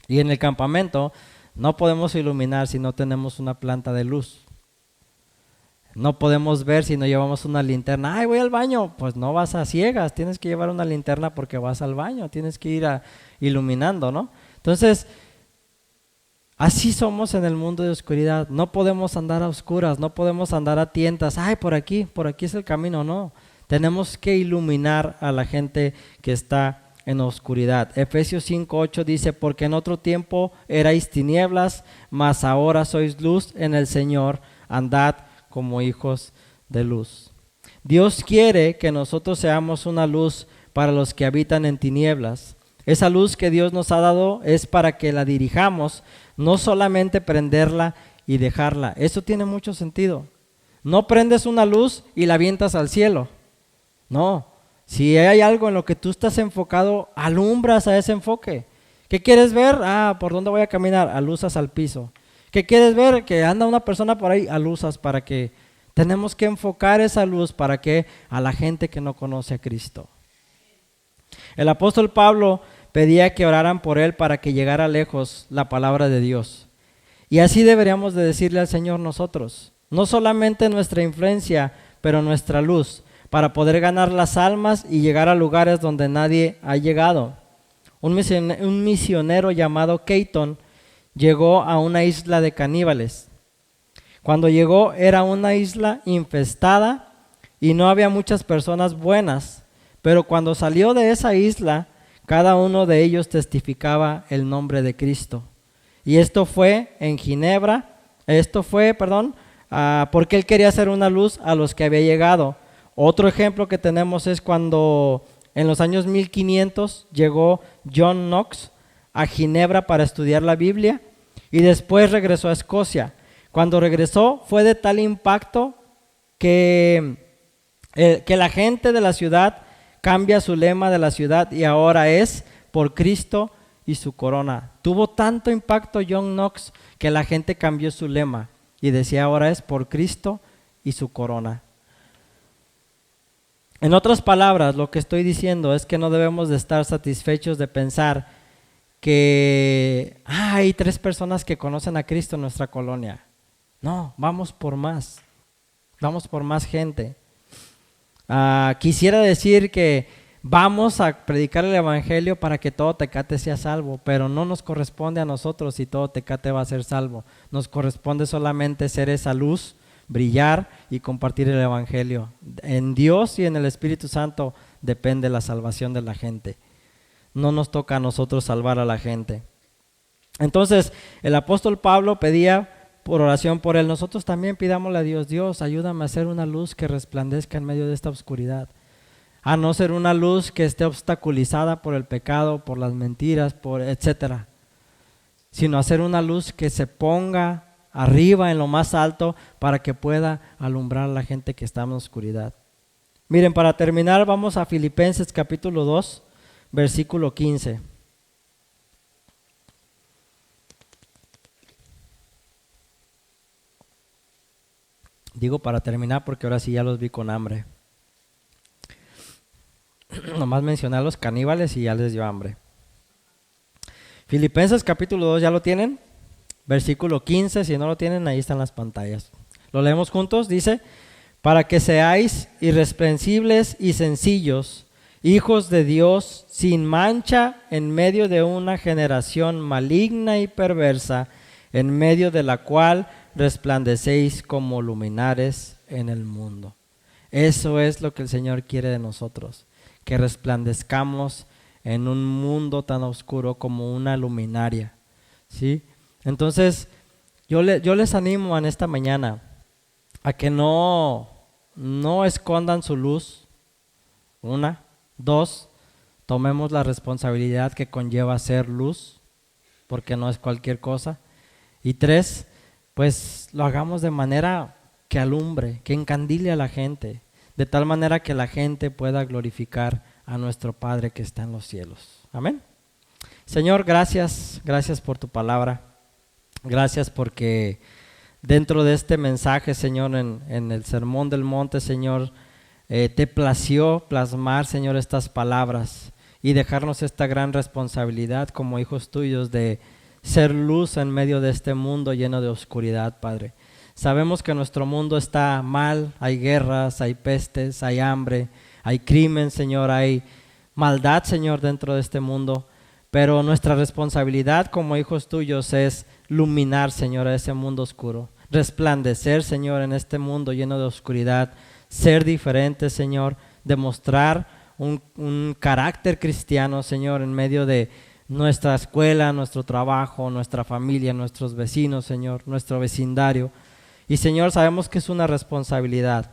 Y en el campamento no podemos iluminar si no tenemos una planta de luz. No podemos ver si no llevamos una linterna. ¡Ay, voy al baño! Pues no vas a ciegas, tienes que llevar una linterna porque vas al baño, tienes que ir iluminando, ¿no? Entonces, así somos en el mundo de oscuridad. No podemos andar a oscuras, no podemos andar a tientas. ¡Ay, por aquí es el camino! No, tenemos que iluminar a la gente que está en oscuridad. Efesios 5:8 dice, porque en otro tiempo erais tinieblas, mas ahora sois luz en el Señor, andad como hijos de luz. Dios quiere que nosotros seamos una luz para los que habitan en tinieblas. Esa luz que Dios nos ha dado es para que la dirijamos, no solamente prenderla y dejarla. Eso tiene mucho sentido. No prendes una luz y la avientas al cielo. No, si hay algo en lo que tú estás enfocado, alumbras a ese enfoque. ¿Qué quieres ver? ¿Por dónde voy a caminar? Alusas al piso. ¿Qué quieres ver? Que anda una persona por ahí, alusas para que tenemos que enfocar esa luz para que a la gente que no conoce a Cristo. El apóstol Pablo pedía que oraran por él para que llegara lejos la palabra de Dios. Y así deberíamos de decirle al Señor nosotros, no solamente nuestra influencia, pero nuestra luz, para poder ganar las almas y llegar a lugares donde nadie ha llegado. Un misionero llamado Keaton llegó a una isla de caníbales. Cuando llegó era una isla infestada y no había muchas personas buenas, pero cuando salió de esa isla, cada uno de ellos testificaba el nombre de Cristo. Y esto fue en Ginebra, porque él quería hacer una luz a los que había llegado. Otro ejemplo que tenemos es cuando en los años 1500 llegó John Knox a Ginebra para estudiar la Biblia y después regresó a Escocia. Cuando regresó fue de tal impacto que la gente de la ciudad cambia su lema de la ciudad y ahora es por Cristo y su corona. Tuvo tanto impacto John Knox que la gente cambió su lema y decía ahora es por Cristo y su corona. En otras palabras, lo que estoy diciendo es que no debemos de estar satisfechos de pensar que hay 3 personas que conocen a Cristo en nuestra colonia. No, vamos por más gente. Quisiera decir que vamos a predicar el evangelio para que todo Tecate sea salvo, pero no nos corresponde a nosotros si todo Tecate va a ser salvo. Nos corresponde solamente ser esa luz, brillar y compartir el evangelio. En Dios y en el Espíritu Santo depende la salvación de la gente. No nos toca a nosotros salvar a la gente. Entonces el apóstol Pablo pedía por oración por él. Nosotros también pidámosle a Dios: Dios, ayúdame a ser una luz que resplandezca en medio de esta oscuridad, a no ser una luz que esté obstaculizada por el pecado, por las mentiras, por etcétera, sino a ser una luz que se ponga arriba en lo más alto para que pueda alumbrar a la gente que está en la oscuridad. Miren, para terminar vamos a Filipenses capítulo 2, versículo 15. Digo para terminar porque ahora sí ya los vi con hambre. Nomás mencioné a los caníbales y ya les dio hambre. Filipenses capítulo 2, ¿ya lo tienen? Versículo 15, si no lo tienen, ahí están las pantallas. Lo leemos juntos, dice: para que seáis irreprensibles y sencillos, hijos de Dios, sin mancha en medio de una generación maligna y perversa, en medio de la cual resplandecéis como luminares en el mundo. Eso es lo que el Señor quiere de nosotros, que resplandezcamos en un mundo tan oscuro como una luminaria, ¿sí? Entonces yo les animo en esta mañana a que no escondan su luz. 1, 2, tomemos la responsabilidad que conlleva ser luz, porque no es cualquier cosa. Y 3, pues lo hagamos de manera que alumbre, que encandile a la gente, de tal manera que la gente pueda glorificar a nuestro Padre que está en los cielos. Amén. Señor, gracias por tu palabra. Gracias porque dentro de este mensaje, Señor, en el Sermón del Monte, Señor, te plació plasmar, Señor, estas palabras y dejarnos esta gran responsabilidad como hijos tuyos de ser luz en medio de este mundo lleno de oscuridad, Padre. Sabemos que nuestro mundo está mal, hay guerras, hay pestes, hay hambre, hay crimen, Señor, hay maldad, Señor, dentro de este mundo, pero nuestra responsabilidad como hijos tuyos es iluminar, Señor, a ese mundo oscuro, resplandecer, Señor, en este mundo lleno de oscuridad, ser diferentes, Señor, demostrar un carácter cristiano, Señor, en medio de nuestra escuela, nuestro trabajo, nuestra familia, nuestros vecinos, Señor, nuestro vecindario. Y Señor, sabemos que es una responsabilidad,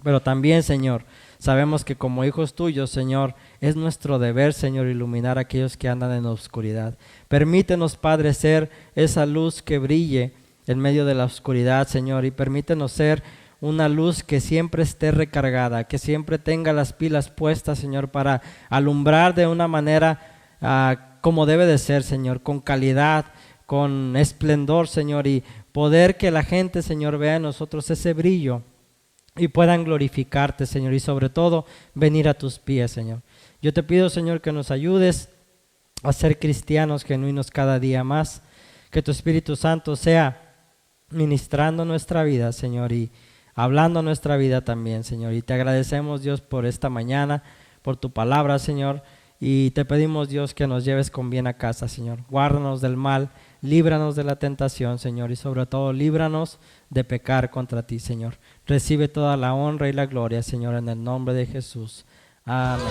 pero también, Señor, sabemos que como hijos tuyos, Señor, es nuestro deber, Señor, iluminar a aquellos que andan en la oscuridad. Permítenos, Padre, ser esa luz que brille en medio de la oscuridad, Señor, y permítenos ser una luz que siempre esté recargada, que siempre tenga las pilas puestas, Señor, para alumbrar de una manera como debe de ser, Señor, con calidad, con esplendor, Señor, y poder que la gente, Señor, vea en nosotros ese brillo y puedan glorificarte, Señor, y sobre todo venir a tus pies, Señor. Yo te pido, Señor, que nos ayudes a ser cristianos genuinos cada día más, que tu Espíritu Santo sea ministrando nuestra vida, Señor, y hablando nuestra vida también, Señor. Y te agradecemos, Dios, por esta mañana, por tu palabra, Señor, y te pedimos, Dios, que nos lleves con bien a casa, Señor. Guárdanos del mal, líbranos de la tentación, Señor, y sobre todo líbranos de pecar contra ti, Señor. Recibe toda la honra y la gloria, Señor, en el nombre de Jesús. Amén.